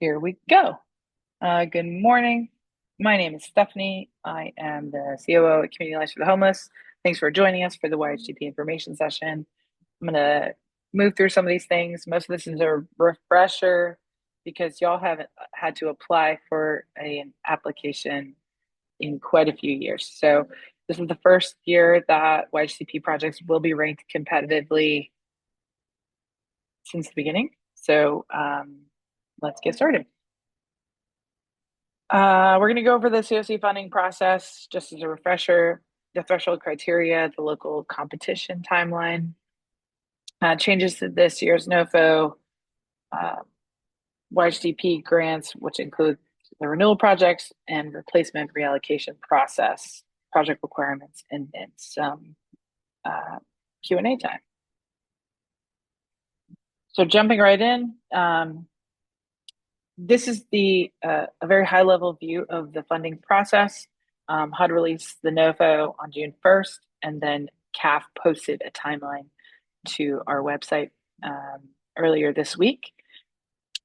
Here we go. Good morning. My name is Stephanie. I am the COO at Community Life for the Homeless. Thanks for joining us for the YHDP information session. I'm going to move through some of these things. Most of this is a refresher because y'all haven't had to apply for an application in quite a few years. So this is the first year that YHDP projects will be ranked competitively since the beginning. So let's get started. We're going to go over the COC funding process just as a refresher, the threshold criteria, the local competition timeline, changes to this year's NOFO, YHDP grants, which include the renewal projects and replacement reallocation process, project requirements, and then some Q&A time. So jumping right in, this is a very high level view of the funding process. HUD released the NOFO on June 1st, and then CAF posted a timeline to our website earlier this week.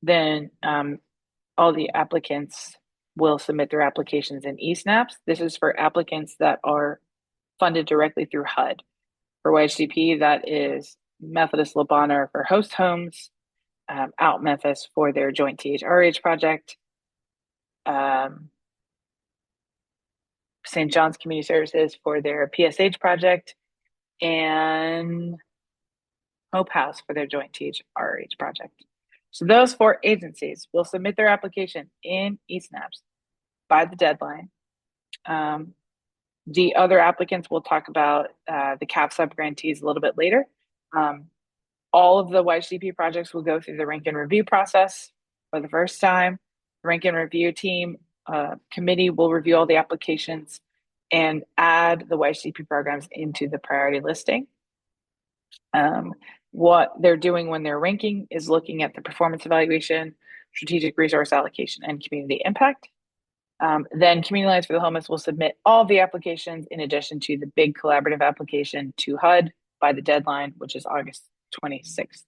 Then all the applicants will submit their applications in eSnaps. This is for applicants that are funded directly through HUD. For YHDP, that is Methodist Le Bonheur for host homes, out Memphis for their joint THRH project, St. John's Community Services for their PSH project, and Hope House for their joint THRH project. So those four agencies will submit their application in eSnaps by the deadline. The other applicants will talk about the CAF sub-grantees a little bit later. All of the YHDP projects will go through the rank and review process for the first time. The rank and review team committee will review all the applications and add the YHDP programs into the priority listing. What they're doing when they're ranking is looking at the performance evaluation, strategic resource allocation, and community impact. Then Community Alliance for the Homeless will submit all the applications in addition to the big collaborative application to HUD by the deadline, which is August 26th.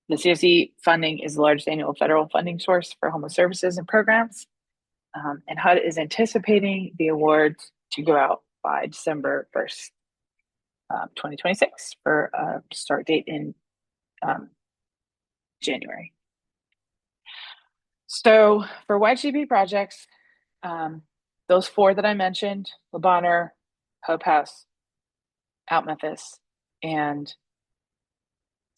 The COC funding is the largest annual federal funding source for homeless services and programs. And HUD is anticipating the awards to go out by December 1st, 2026 for a start date in January. So for YHDP projects, those four that I mentioned, Le Bonheur, Hope House, Out Memphis, and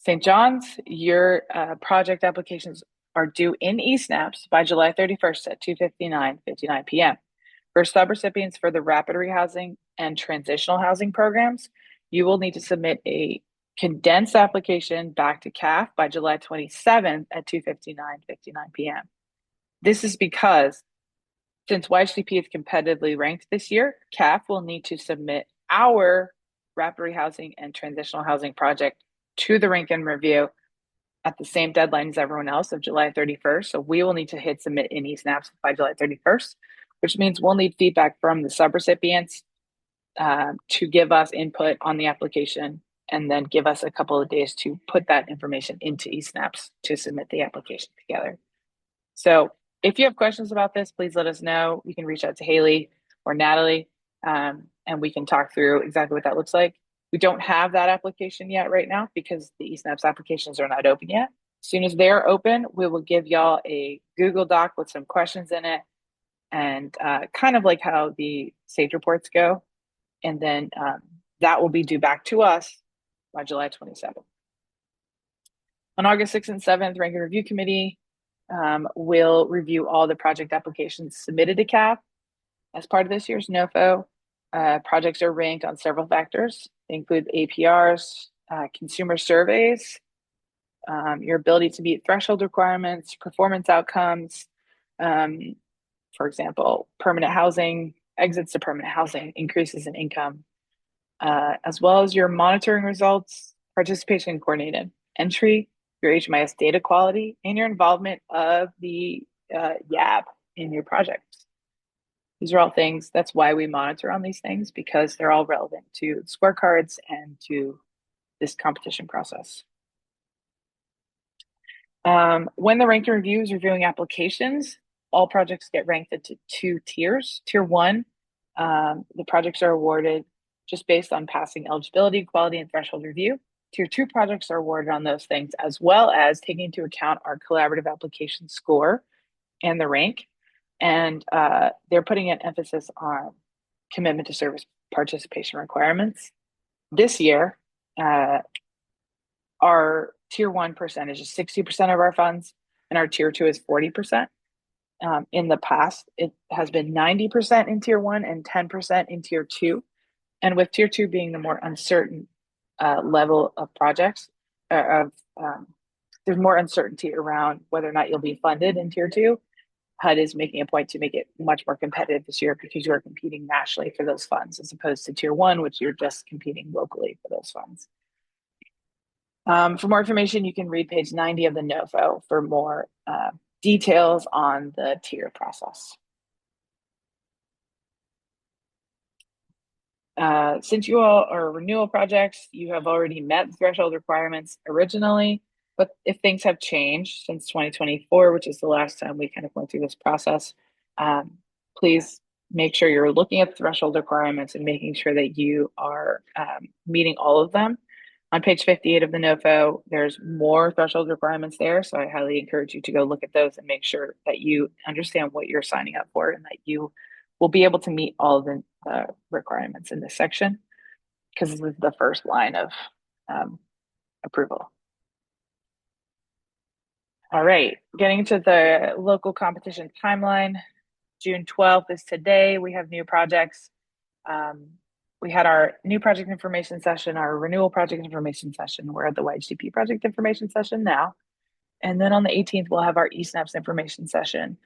St. John's, your project applications are due in eSnaps by July 31st at 2:59 p.m. For subrecipients for the rapid rehousing and transitional housing programs, you will need to submit a condensed application back to CAF by July 27th at 2:59 p.m. This is because since YHDP is competitively ranked this year, CAF will need to submit our rapid rehousing and transitional housing project to the rank and review at the same deadline as everyone else of July 31st. So we will need to hit submit in eSnaps by July 31st, which means we'll need feedback from the subrecipients to give us input on the application and then give us a couple of days to put that information into eSnaps to submit the application together. So if you have questions about this, please let us know. You can reach out to Haley or Natalie, and we can talk through exactly what that looks like. We don't have that application yet right now because the eSnaps applications are not open yet. As soon as they're open, we will give y'all a Google Doc with some questions in it and kind of like how the SAGE reports go. And then that will be due back to us by July 27th. On August 6th and 7th, Rank and Review Committee will review all the project applications submitted to CAF as part of this year's NOFO. Projects are ranked on several factors. They include APRs, consumer surveys, your ability to meet threshold requirements, performance outcomes, for example, permanent housing, exits to permanent housing, increases in income, as well as your monitoring results, participation in coordinated entry, your HMIS data quality, and your involvement of the YAB in your projects. These are all things, that's why we monitor on these things, because they're all relevant to scorecards and to this competition process. When the ranking review is reviewing applications, all projects get ranked into two tiers. Tier one, the projects are awarded just based on passing eligibility, quality, and threshold review. Tier two projects are awarded on those things, as well as taking into account our collaborative application score and the rank. And they're putting an emphasis on commitment to service participation requirements. This year, our tier one percentage is 60% of our funds, and our tier two is 40%. In the past, it has been 90% in tier one and 10% in tier two. And with tier two being the more uncertain level of projects, there's more uncertainty around whether or not you'll be funded in tier two. HUD is making a point to make it much more competitive this year because you are competing nationally for those funds as opposed to tier one, which you're just competing locally for those funds. For more information, you can read page 90 of the NOFO for more details on the tier process. Since you all are renewal projects, you have already met the threshold requirements originally, but if things have changed since 2024, which is the last time we kind of went through this process, please make sure you're looking at the threshold requirements and making sure that you are meeting all of them. On page 58 of the NOFO, there's more threshold requirements there, so I highly encourage you to go look at those and make sure that you understand what you're signing up for and that you will be able to meet all of the requirements in this section, because this is the first line of approval. All right, getting to the local competition timeline. June 12th is today. We have new projects. We had our new project information session, our renewal project information session. We're at the YHDP project information session now. And then on the 18th, we'll have our eSNAPS information session.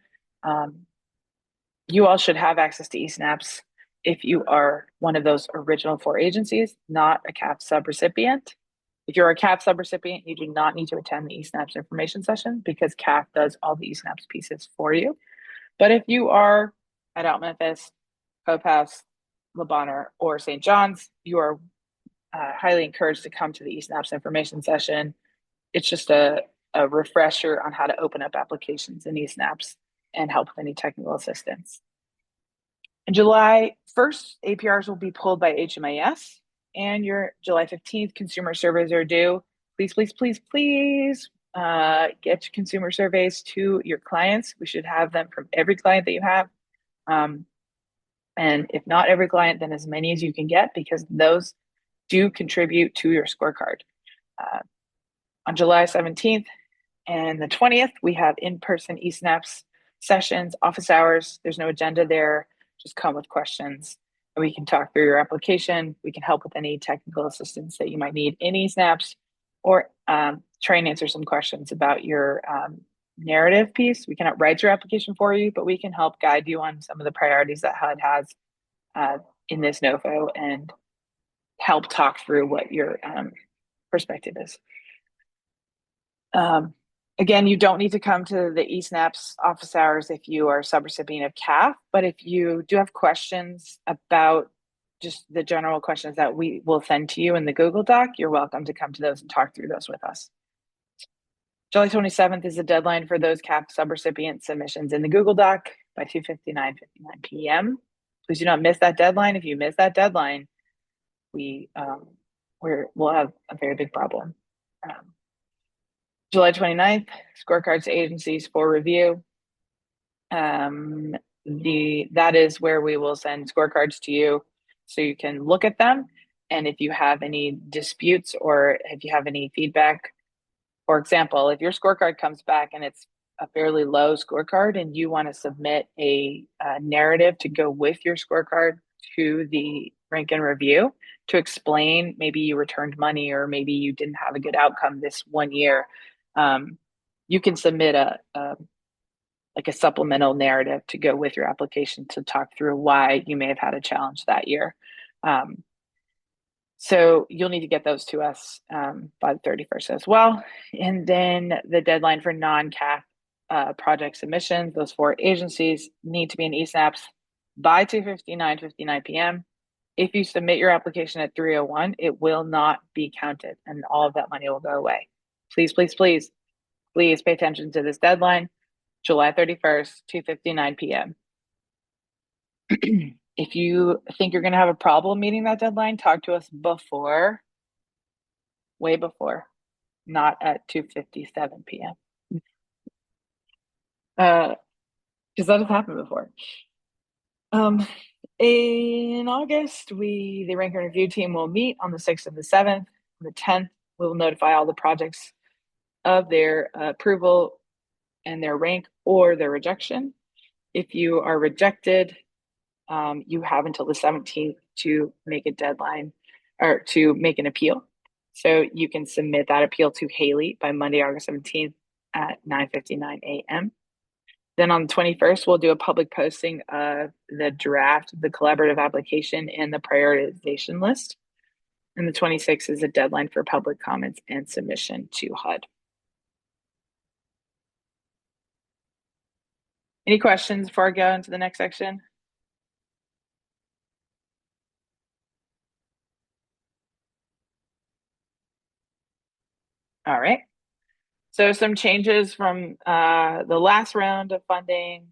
You all should have access to eSNAPS if you are one of those original 4 agencies, not a CAF subrecipient. If you're a CAF subrecipient, you do not need to attend the eSNAPS information session because CAF does all the eSNAPS pieces for you. But if you are at Out Memphis, Hope House, Le Bonheur, or St. John's, you are highly encouraged to come to the eSNAPS information session. It's just a refresher on how to open up applications in eSNAPS and help with any technical assistance. On July 1st, APRs will be pulled by HMIS, and your July 15th consumer surveys are due. Please, please, please, please get consumer surveys to your clients. We should have them from every client that you have. And if not every client, then as many as you can get, because those do contribute to your scorecard. On July 17th and the 20th, we have in-person eSNAPS sessions, office hours. There's no agenda there. Just come with questions and we can talk through your application. We can help with any technical assistance that you might need in eSNAPS, or try and answer some questions about your narrative piece. We cannot write your application for you, but we can help guide you on some of the priorities that HUD has in this NOFO and help talk through what your perspective is. Again, you don't need to come to the eSNAPS office hours if you are a subrecipient of CAF, but if you do have questions about just the general questions that we will send to you in the Google Doc, you're welcome to come to those and talk through those with us. July 27th is the deadline for those CAF subrecipient submissions in the Google Doc by 2:59 p.m. Please do not miss that deadline. If you miss that deadline, we'll have a very big problem. July 29th, scorecards to agencies for review. That is where we will send scorecards to you so you can look at them. And if you have any disputes or if you have any feedback, for example, if your scorecard comes back and it's a fairly low scorecard and you want to submit a narrative to go with your scorecard to the rank and review to explain maybe you returned money or maybe you didn't have a good outcome this one year, you can submit a supplemental narrative to go with your application to talk through why you may have had a challenge that year. So you'll need to get those to us by the 31st as well. And then the deadline for non-CAF project submissions, those 4 agencies need to be in eSNAPS by 2:59 p.m. If you submit your application at 3:01, it will not be counted and all of that money will go away. Please, please, please please pay attention to this deadline, July 31st, 2:59 p.m. If you think you're going to have a problem meeting that deadline, talk to us before, way before, not at 2:57 p.m. Because that has happened before. In August, the rank and review team will meet on the 6th and the 7th. On the 10th, we will notify all the projects of their approval and their rank or their rejection. If you are rejected, you have until the 17th to make a deadline or to make an appeal. So you can submit that appeal to Haley by Monday, August 17th at 9:59 a.m. Then on the 21st, we'll do a public posting of the draft, the collaborative application, and the prioritization list. And the 26th is a deadline for public comments and submission to HUD. Any questions before I go into the next section? All right. So some changes from the last round of funding.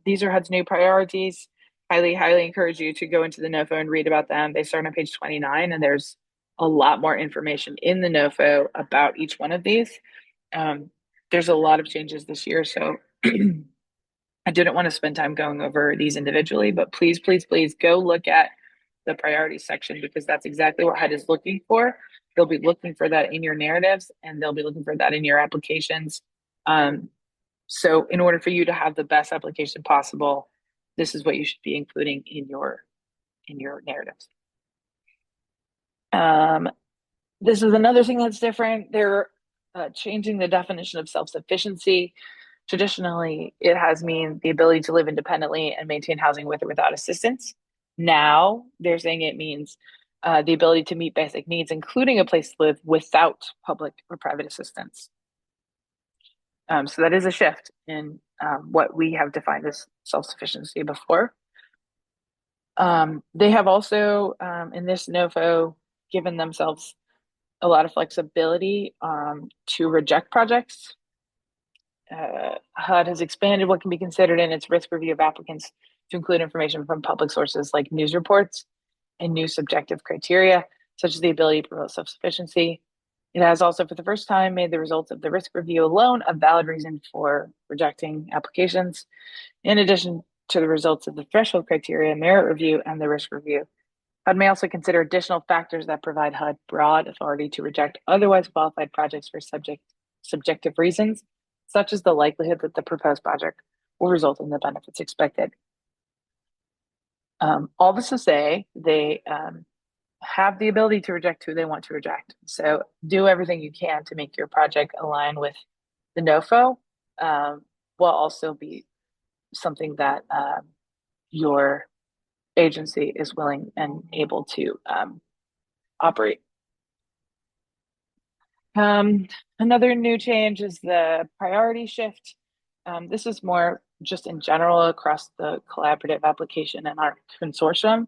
These are HUD's new priorities. Highly encourage you to go into the NOFO and read about them. They start on page 29, and there's a lot more information in the NOFO about each one of these. There's a lot of changes this year, so I didn't want to spend time going over these individually, but please go look at the priorities section because that's exactly what HUD is looking for. They'll be looking for that in your narratives and they'll be looking for that in your applications. So in order for you to have the best application possible, this is what you should be including in your narratives. This is another thing that's different. They're changing the definition of self-sufficiency. Traditionally, it has mean the ability to live independently and maintain housing with or without assistance. Now they're saying it means the ability to meet basic needs, including a place to live without public or private assistance. So that is a shift in what we have defined as self-sufficiency before. They have also, in this NOFO, given themselves a lot of flexibility to reject projects. HUD has expanded what can be considered in its risk review of applicants to include information from public sources like news reports and new subjective criteria, such as the ability to promote self-sufficiency. It has also, for the first time, made the results of the risk review alone a valid reason for rejecting applications. In addition to the results of the threshold criteria, merit review, and the risk review, HUD may also consider additional factors that provide HUD broad authority to reject otherwise qualified projects for subjective reasons, such as the likelihood that the proposed project will result in the benefits expected. All this to say, they have the ability to reject who they want to reject. So do everything you can to make your project align with the NOFO, while also be something that your agency is willing and able to operate. Another new change is the priority shift. This is more just in general across the collaborative application and our consortium.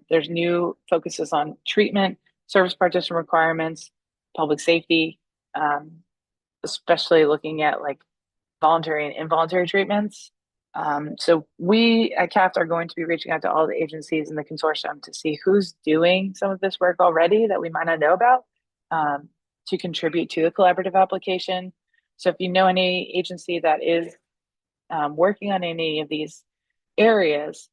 There's new focuses on treatment, service partition requirements, public safety, especially looking at like voluntary and involuntary treatments. So we at CAFT are going to be reaching out to all the agencies in the consortium to see who's doing some of this work already that we might not know about, to contribute to the collaborative application. So if you know any agency that is working on any of these areas,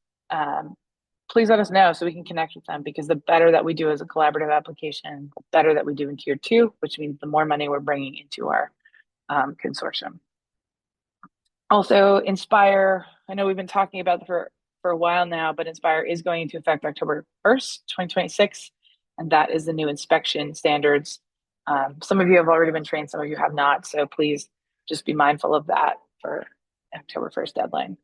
please let us know so we can connect with them, because the better that we do as a collaborative application, the better that we do in tier 2, which means the more money we're bringing into our consortium. Also, Inspire, I know we've been talking about for a while now, but Inspire is going into effect October 1st, 2026, and that is the new inspection standards. Some of you have already been trained, some of you have not, so please just be mindful of that for October 1st deadline.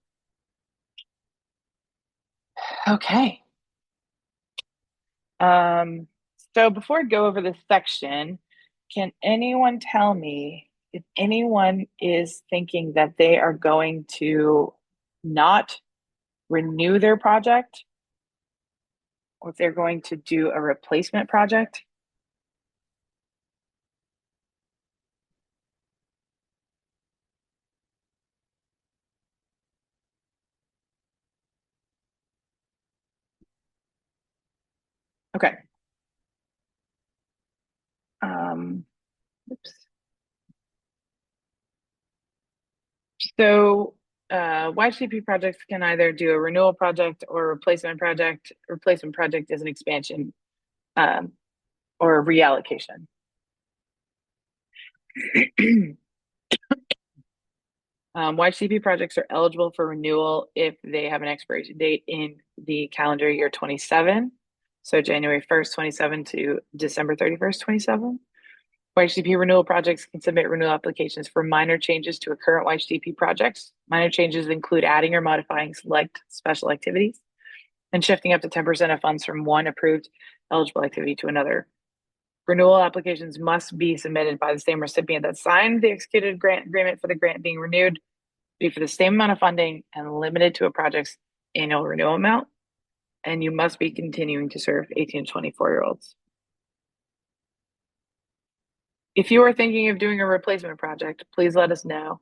Okay. So before I go over this section, can anyone tell me if anyone is thinking that they are going to not renew their project, or if they're going to do a replacement project? Okay. Oops. So YHDP projects can either do a renewal project or a replacement project. Replacement project is an expansion um, or a reallocation. YHDP projects are eligible for renewal if they have an expiration date in the calendar year 27. So January 1st, 27 to December 31st, 27. YHDP renewal projects can submit renewal applications for minor changes to a current YHDP projects. Minor changes include adding or modifying select special activities and shifting up to 10% of funds from one approved eligible activity to another. Renewal applications must be submitted by the same recipient that signed the executed grant agreement for the grant being renewed, be for the same amount of funding and limited to a project's annual renewal amount. And you must be continuing to serve 18 to 24-year-olds. If you are thinking of doing a replacement project, please let us know.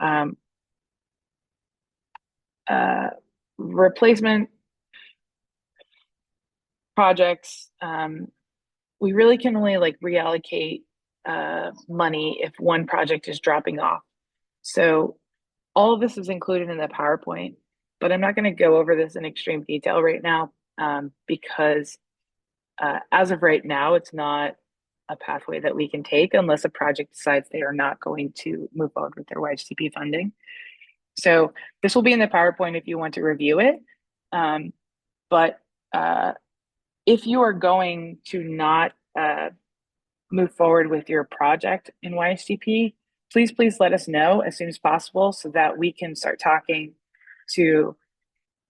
Um, Replacement projects, we really can only like reallocate money if one project is dropping off. So all of this is included in the PowerPoint, but I'm not going to go over this in extreme detail right now because as of right now, it's not a pathway that we can take unless a project decides they are not going to move forward with their YHTP funding. So this will be in the PowerPoint if you want to review it. But if you are going to not move forward with your project in YHDP, please let us know as soon as possible so that we can start talking to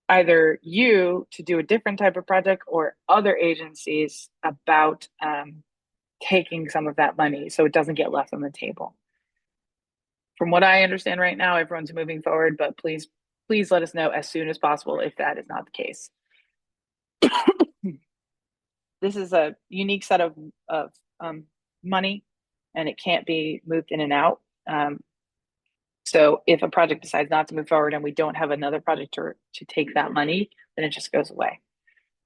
either you to do a different type of project or other agencies about taking some of that money so it doesn't get left on the table. From what I understand right now, everyone's moving forward, but please let us know as soon as possible if that is not the case. This is a unique set of money, and it can't be moved in and out. So if a project decides not to move forward and we don't have another project to take that money, then it just goes away.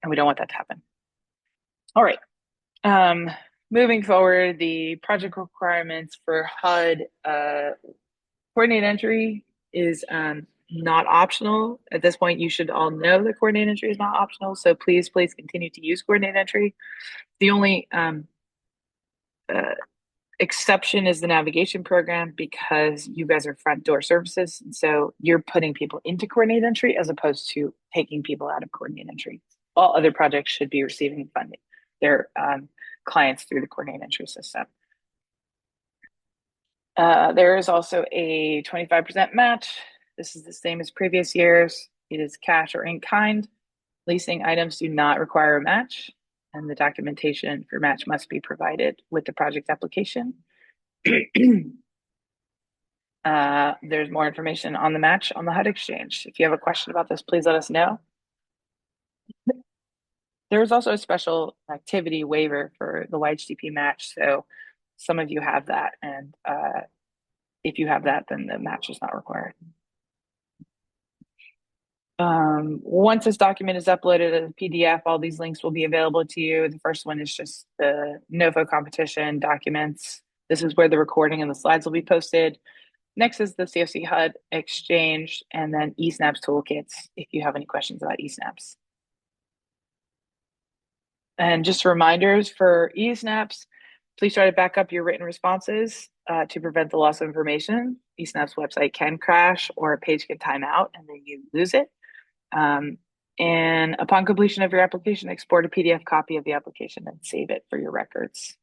And we don't want that to happen. All right. Moving forward, the project requirements for HUD coordinate entry is not optional. At this point, you should all know that coordinate entry is not optional. So please continue to use coordinate entry. The only exception is the navigation program because you guys are front door services. And so you're putting people into coordinate entry as opposed to taking people out of coordinate entry. All other projects should be receiving funding, their clients through the coordinate entry system. There is also a 25% match. This is the same as previous years. It is cash or in kind. Leasing items do not require a match, and the documentation for match must be provided with the project application. There's more information on the match on the HUD Exchange. If you have a question about this, please let us know. There is also a special activity waiver for the YHDP match, so some of you have that, and if you have that, then the match is not required. Once this document is uploaded as a PDF, all these links will be available to you. The first one is just the NOFO competition documents. This is where the recording and the slides will be posted. Next is the CFC HUD Exchange, and then eSNAPS toolkits if you have any questions about eSNAPS. And just reminders for eSNAPS, please try to back up your written responses to prevent the loss of information. eSNAPS website can crash or a page can time out and then you lose it. And upon completion of your application, export a PDF copy of the application and save it for your records.